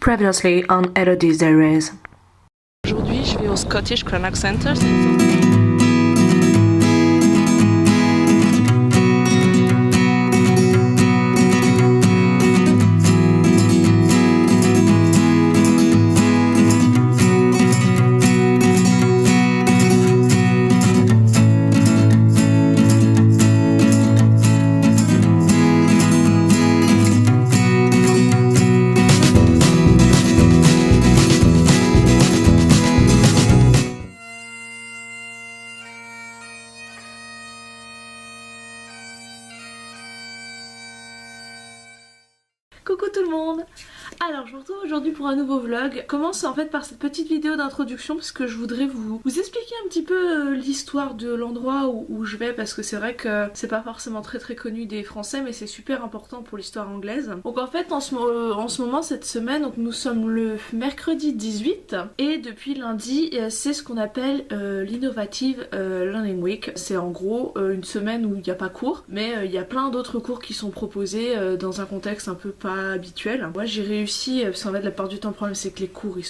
Previously on Elodie's Diaries. Aujourd'hui, je vais au Scottish Cranach Center. Coucou tout le monde! Alors je vous retrouve aujourd'hui pour un nouveau vlog. Commence en fait par cette petite vidéo d'introduction parce que je voudrais vous expliquer un petit peu l'histoire de l'endroit où je vais, parce que c'est vrai que c'est pas forcément très connu des Français, mais c'est super important pour l'histoire anglaise. Donc en fait en ce moment, cette semaine, donc nous sommes le mercredi 18 et depuis lundi c'est ce qu'on appelle l'Innovative Learning Week. C'est en gros une semaine où il n'y a pas cours, mais il y a plein d'autres cours qui sont proposés dans un contexte un peu pas habituel. Moi j'ai réussi, parce qu'en fait la part du temps le problème c'est que les cours ils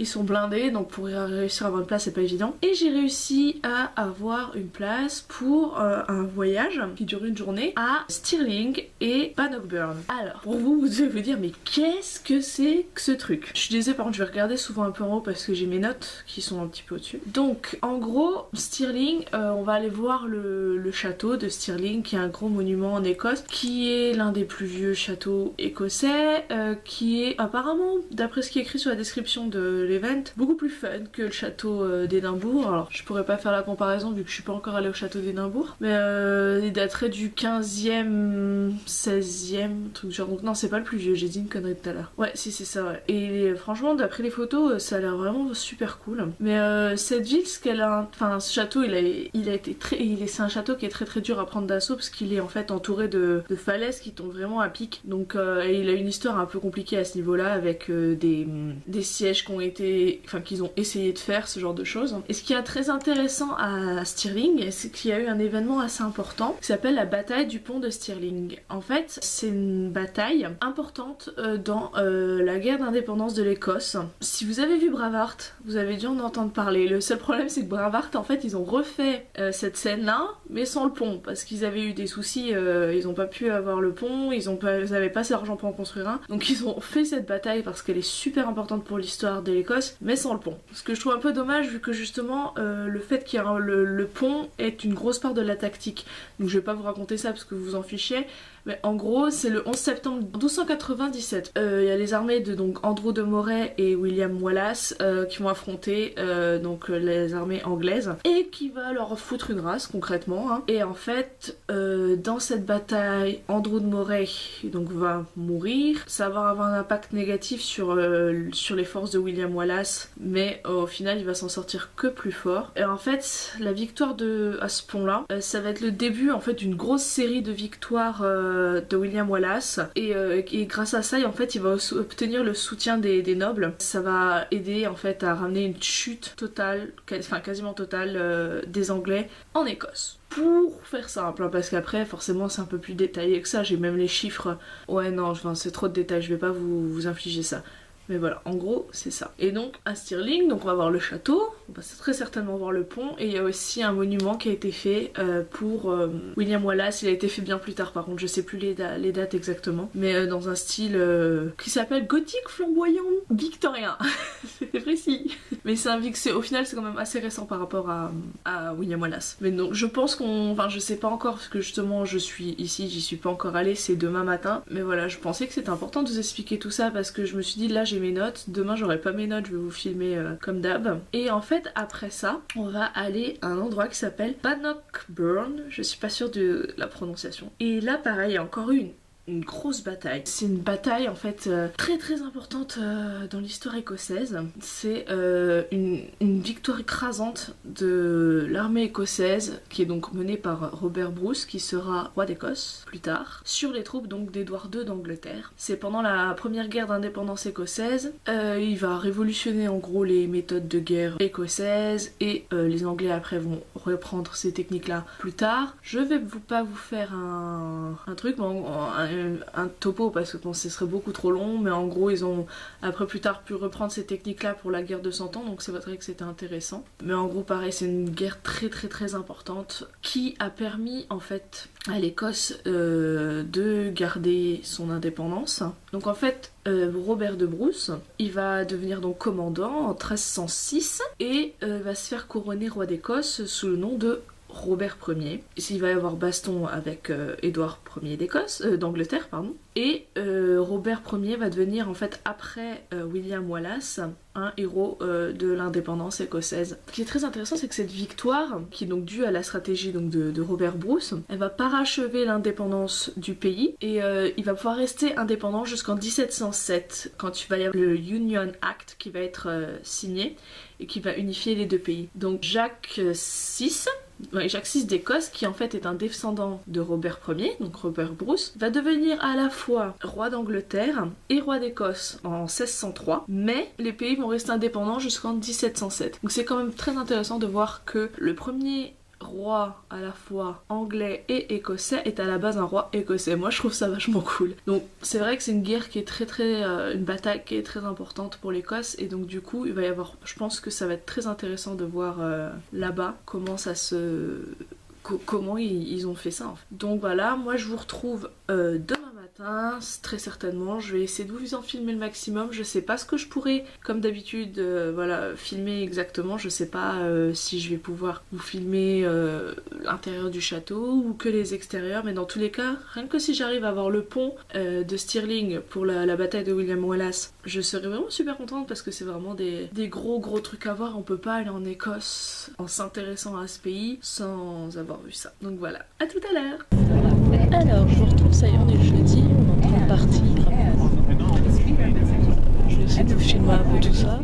sont blindés, donc pour réussir à avoir une place c'est pas évident. Et j'ai réussi à avoir une place pour un voyage qui dure une journée à Stirling et Bannockburn. Alors pour vous devez vous dire mais qu'est-ce que c'est que ce truc? Je suis désolée, par contre je vais regarder souvent un peu en haut parce que j'ai mes notes qui sont un petit peu au-dessus. Donc en gros Stirling, on va aller voir le château de Stirling, qui est un gros monument en Écosse, qui est l'un des plus vieux châteaux écossais, qui est apparemment, d'après ce qui est écrit sur la description de l'event, beaucoup plus fun que le château d'Édimbourg. Alors je pourrais pas faire la comparaison vu que je suis pas encore allée au château d'Édimbourg, mais il daterait du 15e, 16e, truc genre. Donc non, c'est pas le plus vieux, j'ai dit une connerie tout à l'heure. Ouais, si c'est ça, ouais. Et franchement, d'après les photos, ça a l'air vraiment super cool. Mais cette ville, ce qu'elle a, enfin ce château, c'est un château qui est très dur à prendre d'assaut parce qu'il est en fait entouré de falaises qui tombent vraiment à pic. Donc et il a une histoire un peu compliquée à ce niveau-là, avec des sièges qu'ils ont essayé de faire, ce genre de choses. Et ce qui est très intéressant à Stirling, c'est qu'il y a eu un événement assez important qui s'appelle la bataille du pont de Stirling. En fait, c'est une bataille importante dans la guerre d'indépendance de l'Écosse. Si vous avez vu Braveheart, vous avez dû en entendre parler. Le seul problème, c'est que Braveheart, en fait, ils ont refait cette scène-là, mais sans le pont, parce qu'ils avaient eu des soucis, ils ont pas pu avoir le pont, ils avaient pas assez d'argent pour en construire un, donc ils ont fait cette bataille parce qu'elle est super importante pour l'histoire de l'Écosse, mais sans le pont. Ce que je trouve un peu dommage, vu que justement le fait qu'il y ait le pont est une grosse part de la tactique. Donc je vais pas vous raconter ça parce que vous vous en fichez, mais en gros c'est le 11 septembre 1297. Il y a les armées de donc Andrew de Moray et William Wallace qui vont affronter donc les armées anglaises, et qui va leur foutre une race concrètement, hein. Et en fait dans cette bataille, Andrew de Moray donc va mourir. Ça va avoir un impact négatif sur les forces de William Wallace, mais au final il va s'en sortir que plus fort. Et en fait la victoire à ce pont là, ça va être le début en fait d'une grosse série de victoires de William Wallace, et grâce à ça en fait il va obtenir le soutien des nobles. Ça va aider en fait à ramener une chute totale, quasiment totale des Anglais en Écosse. Pour faire simple, hein, parce qu'après forcément c'est un peu plus détaillé que ça, j'ai même les chiffres. Ouais non, c'est trop de détails, je vais pas vous infliger ça. Mais voilà, en gros, c'est ça. Et donc, à Stirling, donc on va voir le château, on va très certainement voir le pont, et il y a aussi un monument qui a été fait pour William Wallace. Il a été fait bien plus tard, par contre, je sais plus les dates exactement, mais dans un style qui s'appelle gothique flamboyant victorien. C'est précis. Mais au final, c'est quand même assez récent par rapport à William Wallace. Mais donc, je pense je sais pas encore, parce que justement, je suis ici, j'y suis pas encore allée, c'est demain matin. Mais voilà, je pensais que c'était important de vous expliquer tout ça, parce que je me suis dit, là, j'ai mes notes, demain j'aurai pas mes notes, je vais vous filmer comme d'hab. Et en fait après ça on va aller à un endroit qui s'appelle Bannockburn, je suis pas sûre de la prononciation. Et là pareil, il y a encore une grosse bataille. C'est une bataille en fait très importante dans l'histoire écossaise. C'est une victoire écrasante de l'armée écossaise, qui est donc menée par Robert Bruce, qui sera roi d'Écosse plus tard, sur les troupes donc d'Édouard II d'Angleterre. C'est pendant la première guerre d'indépendance écossaise. Il va révolutionner en gros les méthodes de guerre écossaises, et les Anglais après vont reprendre ces techniques là plus tard. Je vais pas vous faire un truc, mais un topo parce que bon, ce serait beaucoup trop long, mais en gros ils ont après plus tard pu reprendre ces techniques là pour la guerre de 100 ans, donc c'est vrai que c'était intéressant. Mais en gros pareil, c'est une guerre très importante qui a permis en fait à l'Écosse de garder son indépendance. Donc en fait Robert de Bruce, il va devenir donc commandant en 1306 et va se faire couronner roi d'Écosse sous le nom de Robert Ier. Il va y avoir baston avec Édouard Ier d'Angleterre, pardon. Et Robert Ier va devenir en fait après William Wallace un héros de l'indépendance écossaise. Ce qui est très intéressant, c'est que cette victoire, qui est donc due à la stratégie donc, de Robert Bruce, elle va parachever l'indépendance du pays et il va pouvoir rester indépendant jusqu'en 1707 quand il va y avoir le Union Act qui va être signé et qui va unifier les deux pays. Donc Jacques VI d'Écosse, qui en fait est un descendant de Robert Ier, donc Robert Bruce, va devenir à la fois roi d'Angleterre et roi d'Écosse en 1603, mais les pays vont rester indépendants jusqu'en 1707. Donc c'est quand même très intéressant de voir que le premier roi à la fois anglais et écossais est à la base un roi écossais. Moi je trouve ça vachement cool. Donc c'est vrai que c'est une guerre qui est une bataille qui est très importante pour l'Écosse, et donc du coup il va y avoir, je pense que ça va être très intéressant de voir là-bas comment comment ils ont fait ça en fait. Donc voilà, moi je vous retrouve demain matin, très certainement. Je vais essayer de vous en filmer le maximum. Je sais pas ce que je pourrais, comme d'habitude, filmer exactement. Je sais pas si je vais pouvoir vous filmer l'intérieur du château ou que les extérieurs, mais dans tous les cas, rien que si j'arrive à voir le pont de Stirling pour la bataille de William Wallace, je serais vraiment super contente parce que c'est vraiment des gros trucs à voir. On peut pas aller en Écosse en s'intéressant à ce pays sans avoir vu ça. Donc voilà, à tout à l'heure. Alors, je vous retrouve, ça y est, on est jeudi, on est en train de partir. Je vais essayer de vous filmer un peu tout ça.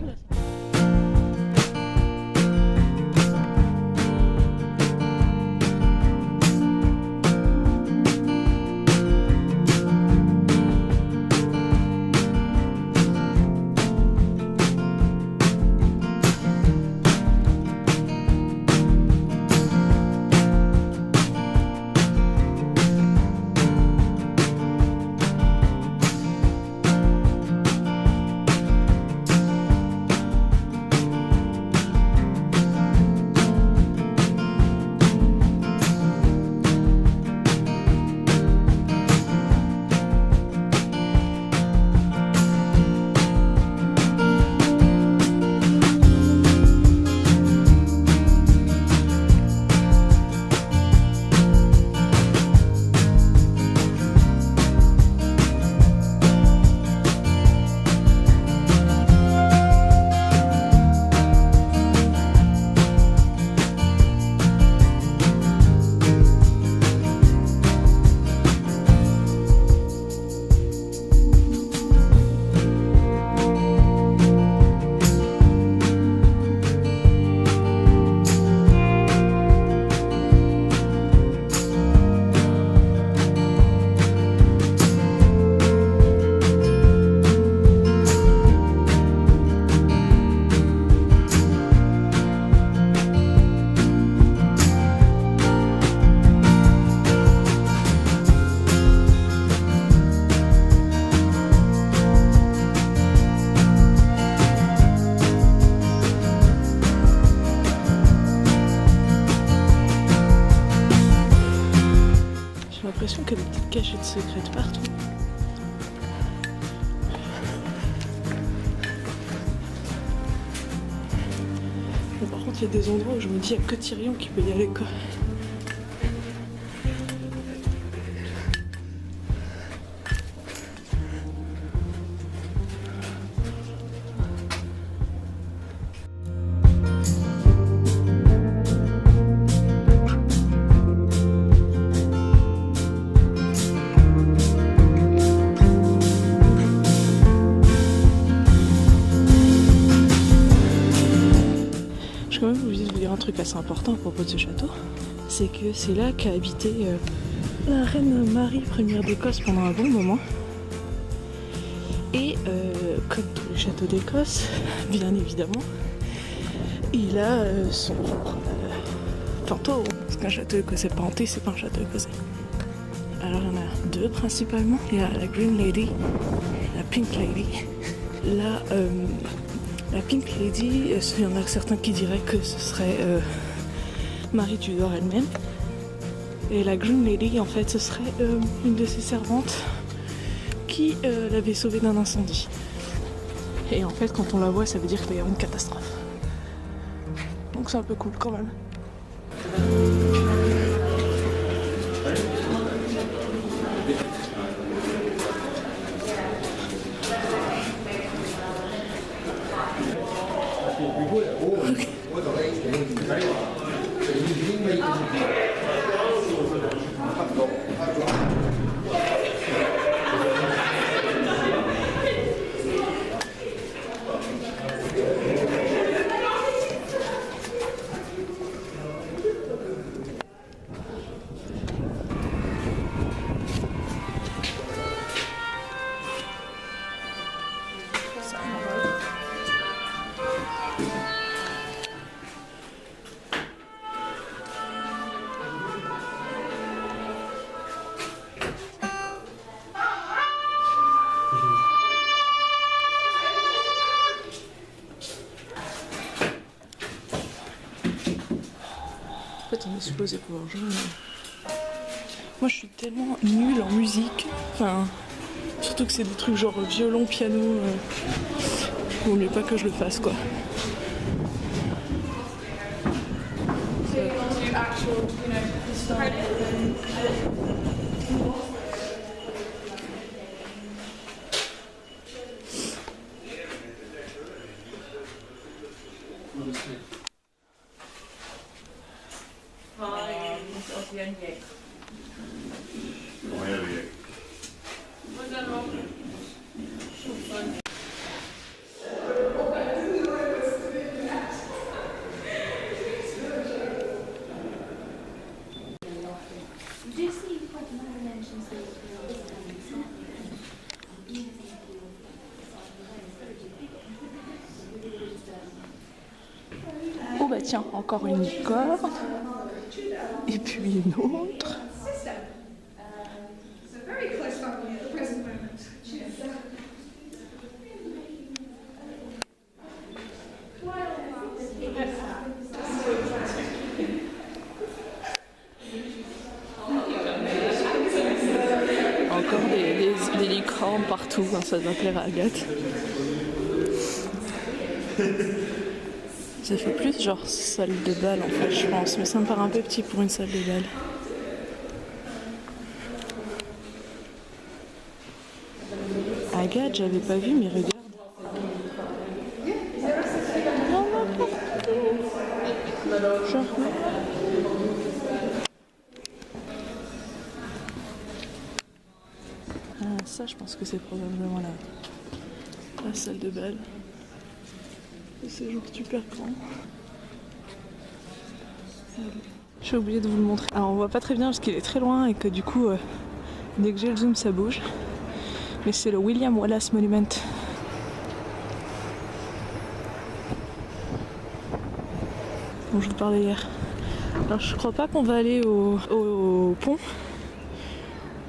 J'ai l'impression qu'il y a des petites cachettes secrètes partout. Mais par contre, il y a des endroits où je me dis qu'il n'y a que Tyrion qui peut y aller, quoi. Je vais quand même vous dire un truc assez important à propos de ce château, c'est que c'est là qu'a habité la reine Marie Ier d'Écosse pendant un bon moment. Et comme tous les châteaux d'Écosse, bien évidemment, il a son propre fantôme. Parce qu'un château écossais pas hanté, c'est pas un château écossais. Alors il y en a deux principalement. Il y a la Green Lady, la Pink Lady. La Pink Lady, il y en a certains qui diraient que ce serait Marie Tudor elle-même. Et la Green Lady, en fait, ce serait une de ses servantes qui l'avait sauvée d'un incendie. Et en fait, quand on la voit, ça veut dire qu'il va y avoir une catastrophe. Donc c'est un peu cool quand même. En fait, on est supposé pouvoir jouer. Mais... moi, je suis tellement nulle en musique. Enfin, surtout que c'est des trucs genre violon, piano. Vaut mieux pas que je le fasse, quoi. Oh bah tiens, encore une corde. Et puis une autre. Encore des licornes partout, hein, ça doit plaire à Agathe. Ça fait plus genre salle de bal en fait, je pense, mais ça me paraît un peu petit pour une salle de bal. Agathe, j'avais pas vu, mais regarde. Genre. Ah, ça, je pense que c'est probablement la salle de bal. C'est genre super grand. J'ai oublié de vous le montrer. Alors on voit pas très bien parce qu'il est très loin et que du coup dès que j'ai le zoom ça bouge. Mais c'est le William Wallace Monument. Dont je vous parlais hier. Alors je crois pas qu'on va aller au pont.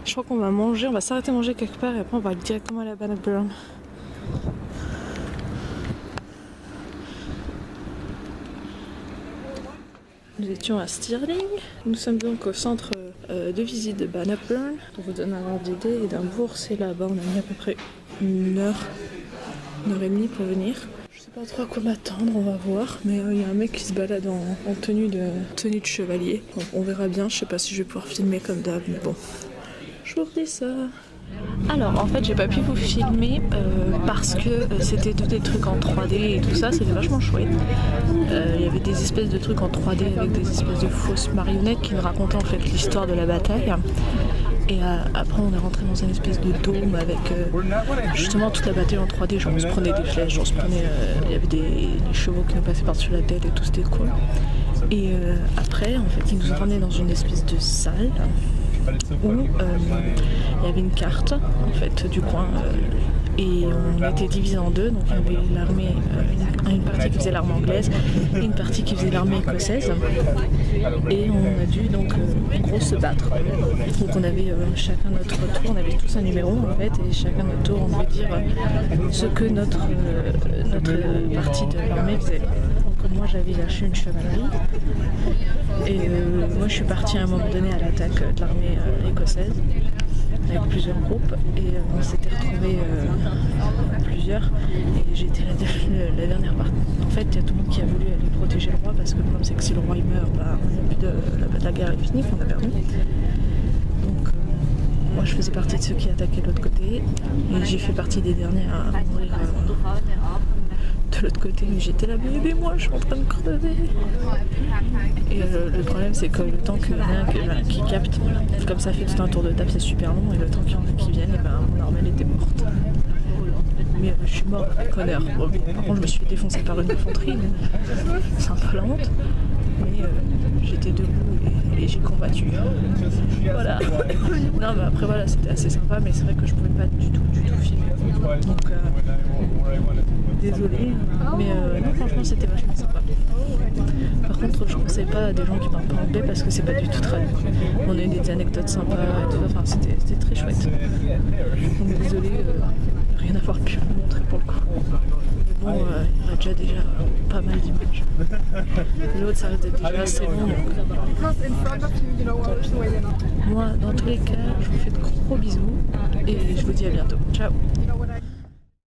Je crois qu'on va manger, on va s'arrêter manger quelque part et après on va aller directement à la Bannockburn. Nous étions à Stirling. Nous sommes donc au centre de visite de Bannockburn. Pour vous donner un ordre d'idée, Édimbourg c'est là-bas. On a mis à peu près une heure et demie pour venir. Je sais pas trop à quoi m'attendre, on va voir. Mais il y a un mec qui se balade en tenue de chevalier. Donc, on verra bien, je sais pas si je vais pouvoir filmer comme d'hab, mais bon. Je vous redis ça. Alors en fait j'ai pas pu vous filmer parce que c'était tous des trucs en 3D et tout ça, c'était vachement chouette. Il y avait des espèces de trucs en 3D avec des espèces de fausses marionnettes qui nous racontaient en fait l'histoire de la bataille. Et après on est rentré dans une espèce de dôme avec justement toute la bataille en 3D, genre on se prenait des flèches, genre on se prenait, il y avait des chevaux qui nous passaient par-dessus la tête et tout, c'était cool. Et après en fait ils nous ont ramenés dans une espèce de salle où il y avait une carte en fait du coin et on était divisé en deux, donc il y avait l'armée, une partie qui faisait l'armée anglaise et une partie qui faisait l'armée écossaise, et on a dû donc en gros se battre. Donc on avait chacun notre tour, on avait tous un numéro en fait, et chacun notre tour on devait dire ce que notre partie de l'armée faisait. Donc moi j'avais lâché une chevalerie, et moi je suis partie à un moment donné à l'attaque de l'armée écossaise avec plusieurs groupes, et on s'était retrouvés plusieurs, et j'étais la dernière partie. En fait, il y a tout le monde qui a voulu aller protéger le roi, parce que le problème c'est que si le roi il meurt, bah, la guerre est finie, on a perdu. Donc moi je faisais partie de ceux qui attaquaient de l'autre côté, et j'ai fait partie des derniers à mourir de l'autre côté, mais j'étais là, mais moi je suis en train de crever. Et le problème c'est que le temps qu'il y en a un qui capte, comme ça fait tout un tour de table, c'est super long, et le temps qu'il y en a qui viennent, et ben mon armée elle était morte. Mais je suis mort, connard. Bon, par contre je me suis fait défoncer par une infanterie, c'est un peu la honte. Mais j'étais debout et j'ai combattu. Voilà. Non mais après voilà, c'était assez sympa, mais c'est vrai que je pouvais pas du tout filmer. Donc désolée, mais non franchement c'était vachement sympa. Par contre je conseille pas à des gens qui parlent pas anglais, parce que c'est pas du tout traduit. On a eu des anecdotes sympas et tout, enfin c'était très chouette. Donc désolée, rien à voir pu vous montrer pour le coup. Mais bon, il y a déjà pas mal d'images. L'autre ça risque d'être déjà assez long. Moi dans tous les cas je vous fais de gros bisous et je vous dis à bientôt. Ciao.